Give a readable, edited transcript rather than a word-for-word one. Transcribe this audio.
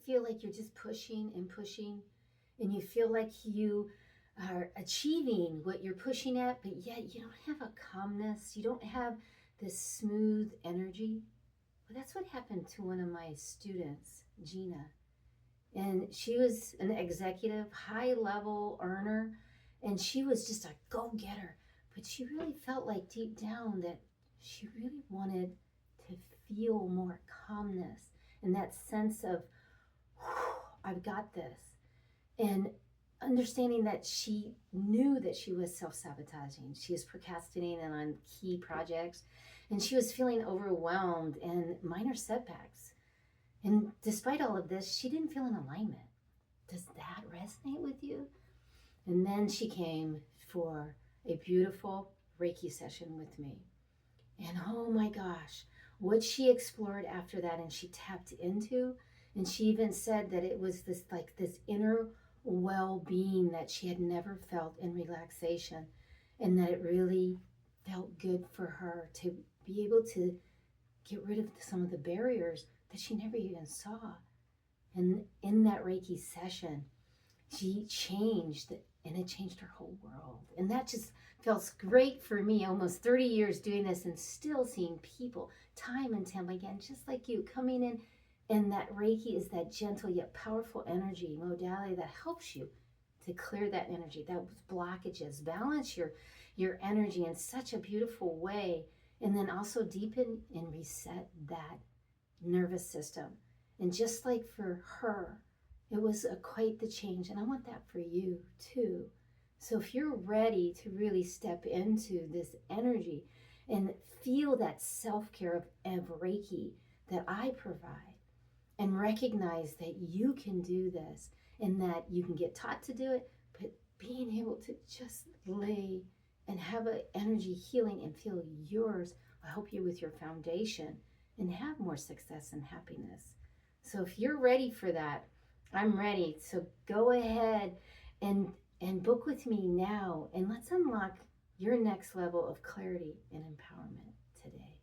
feel like you're just pushing and pushing, and you feel like you are achieving what you're pushing at, but yet you don't have a calmness, you don't have this smooth energy? Well, that's what happened to one of my students, Gina. And she was an executive, high-level earner, and she was just a go-getter. But she really felt like deep down that she really wanted to feel more calmness and that sense of, I've got this. And understanding that she knew that she was self-sabotaging. She was procrastinating on key projects, and she was feeling overwhelmed and minor setbacks. And despite all of this, she didn't feel in alignment. Does that resonate with you? And then she came for a beautiful Reiki session with me. And oh my gosh, what she explored after that and she tapped into, and she even said that it was this inner well-being that she had never felt in relaxation, and that it really felt good for her to be able to get rid of some of the barriers that she never even saw. And in that Reiki session, she changed, and it changed her whole world. And that just felt great for me, almost 30 years doing this and still seeing people time and time again, just like you, coming in. And that Reiki is that gentle yet powerful energy modality that helps you to clear that energy, those blockages, balance your energy in such a beautiful way, and then also deepen and reset that nervous system. And just like for her, it was quite the change, and I want that for you too. So if you're ready to really step into this energy and feel that self-care of Reiki that I provide, and recognize that you can do this and that you can get taught to do it, but being able to just lay and have an energy healing and feel yours will help you with your foundation and have more success and happiness. So if you're ready for that, I'm ready. So go ahead and book with me now, and let's unlock your next level of clarity and empowerment today.